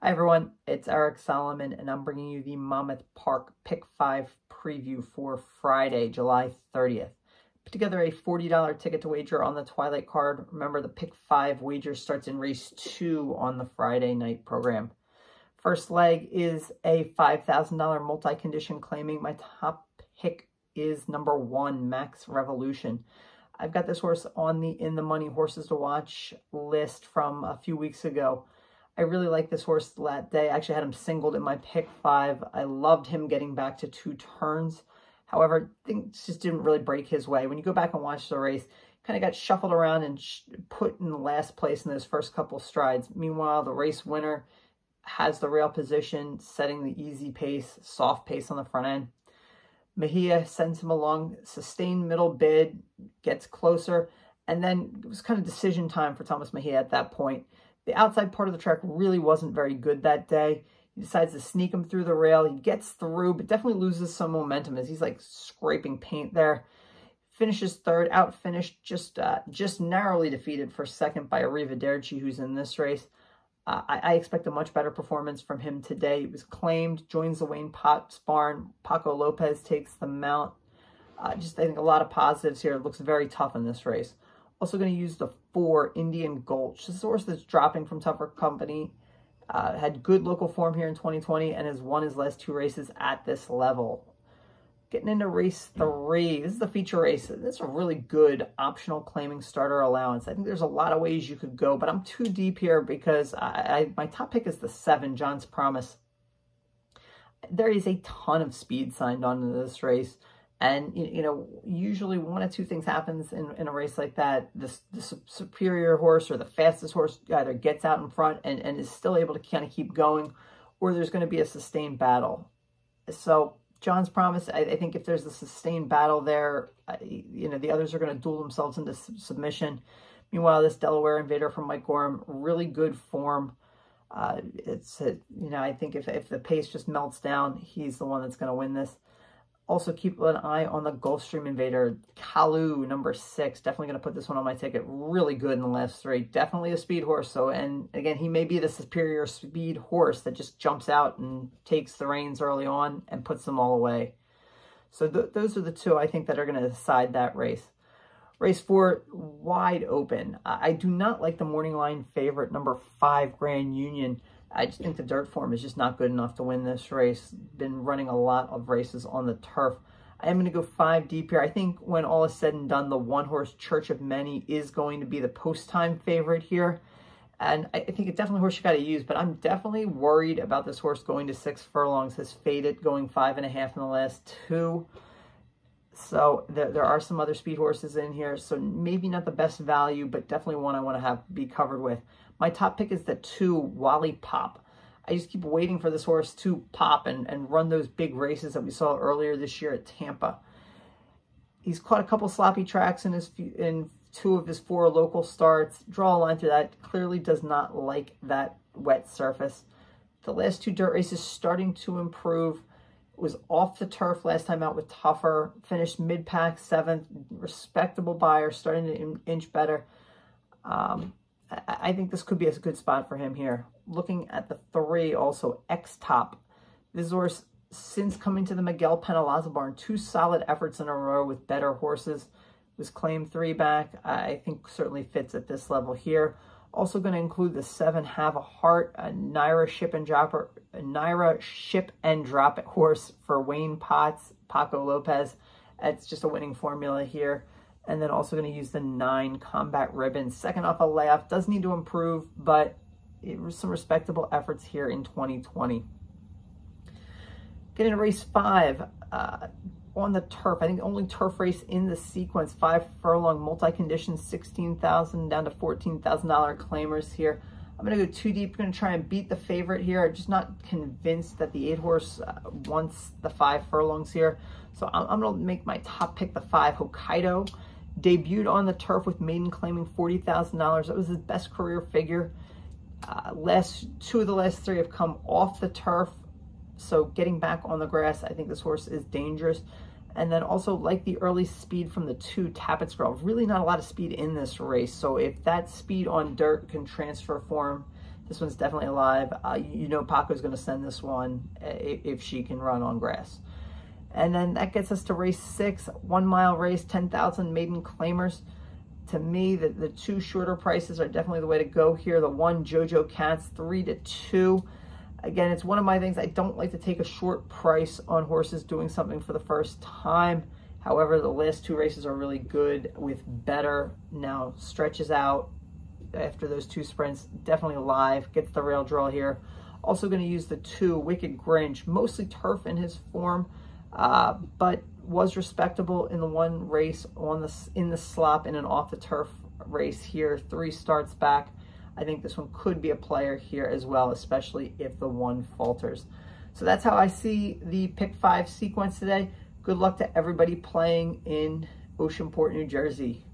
Hi everyone, it's Eric Solomon and I'm bringing you the Monmouth Park Pick-5 preview for Friday, July 30th. Put together a $40 ticket to wager on the Twilight card. Remember, the Pick-5 wager starts in race 2 on the Friday night program. First leg is a $5,000 multi-condition claiming. My top pick is number 1, Max Revolution. I've got this horse on the In the Money Horses to Watch list from a few weeks ago. I really like this horse that day. I actually had him singled in my Pick-5. I loved him getting back to 2 turns. However, things just didn't really break his way. When you go back and watch the race, kind of got shuffled around and put in last place in those first couple strides. Meanwhile, the race winner has the rail position, setting the easy pace, soft pace on the front end. Mejia sends him along, sustained middle bid, gets closer, and then it was kind of decision time for Thomas Mejia at that point. The outside part of the track really wasn't very good that day. He decides to sneak him through the rail. He gets through, but definitely loses some momentum as he's like scraping paint there. Finishes third, out-finished, just narrowly defeated for second by Arrivederci, who's in this race. I expect a much better performance from him today. He was claimed, joins the Wayne Potts barn. Paco Lopez takes the mount. I think a lot of positives here. It looks very tough in this race. Also going to use the 4, Indian Gulch. This is a horse that's dropping from tougher company. Had good local form here in 2020 and has won his last 2 races at this level. Getting into race 3. This is the feature race. This is a really good optional claiming starter allowance. I think there's a lot of ways you could go, but I'm too deep here because my top pick is the 7, John's Promise. There is a ton of speed signed on to this race. And, you know, usually one of 2 things happens in a race like that. The superior horse or the fastest horse either gets out in front and is still able to kind of keep going, or there's going to be a sustained battle. So John's Promise, I think if there's a sustained battle there, you know, the others are going to duel themselves into submission. Meanwhile, this Delaware Invader from Mike Gorham, really good form. You know, I think if the pace just melts down, he's the one that's going to win this. Also, keep an eye on the Gulfstream Invader, Kalu, number 6. Definitely going to put this one on my ticket. Really good in the last 3. Definitely a speed horse. So, and again, he may be the superior speed horse that just jumps out and takes the reins early on and puts them all away. So those are the 2 I think that are going to decide that race. Race 4, wide open. I do not like the morning line favorite, number 5, Grand Union. I just think the dirt form is just not good enough to win this race. Been running a lot of races on the turf. I am going to go 5 deep here. I think when all is said and done, the 1-horse Church of Many is going to be the post-time favorite here. And I think it's definitely a horse you got to use, but I'm definitely worried about this horse going to 6 furlongs. Has faded, going 5.5 in the last 2. So there are some other speed horses in here. So maybe not the best value, but definitely one I want to be covered with. My top pick is the 2, Wally Pop. I just keep waiting for this horse to pop and run those big races that we saw earlier this year at Tampa. He's caught a couple sloppy tracks in 2 of his 4 local starts. Draw a line through that. Clearly does not like that wet surface. The last 2 dirt races starting to improve. Was off the turf last time out with Tougher. Finished mid-pack 7th. Respectable buyer. Starting to inch better. I think this could be a good spot for him here. Looking at the 3, also X-Top. This horse, since coming to the Miguel Penalaza barn, 2 solid efforts in a row with better horses. Was claimed 3 back. I think certainly fits at this level here. Also going to include the 7, Have a Heart, a Naira Ship and Drop It horse for Wayne Potts, Paco Lopez. It's just a winning formula here. And then also going to use the 9, Combat Ribbon. Second off a layoff. Does need to improve, but it was some respectable efforts here in 2020. Getting to race 5 on the turf. I think the only turf race in the sequence. 5 furlong multi-condition, $16,000 down to $14,000 claimers here. I'm going to go 2 deep. I'm going to try and beat the favorite here. I'm just not convinced that the 8-horse wants the 5 furlongs here. So I'm going to make my top pick the 5, Hokkaido. Debuted on the turf with maiden claiming $40,000. That was his best career figure. 2 of the last 3 have come off the turf. So getting back on the grass, I think this horse is dangerous. And then also like the early speed from the 2, Tappett's Girl. Really not a lot of speed in this race. So if that speed on dirt can transfer for him, This one's definitely alive. You know Paco's going to send this one if she can run on grass. And then that gets us to race 6, 1 mile race, 10,000 maiden claimers. To me, the 2 shorter prices are definitely the way to go here. The 1, JoJo Cats, 3-2. Again, it's one of my things. I don't like to take a short price on horses doing something for the first time. However, the last 2 races are really good with better. Now stretches out after those 2 sprints. Definitely alive. Gets the rail draw here. Also going to use the 2, Wicked Grinch. Mostly turf in his form, but was respectable in the 1 race in the slop in an off the turf race here. 3 starts back. I think this one could be a player here as well, especially if the 1 falters. So that's how I see the Pick-5 sequence today. Good luck to everybody playing in Oceanport, New Jersey.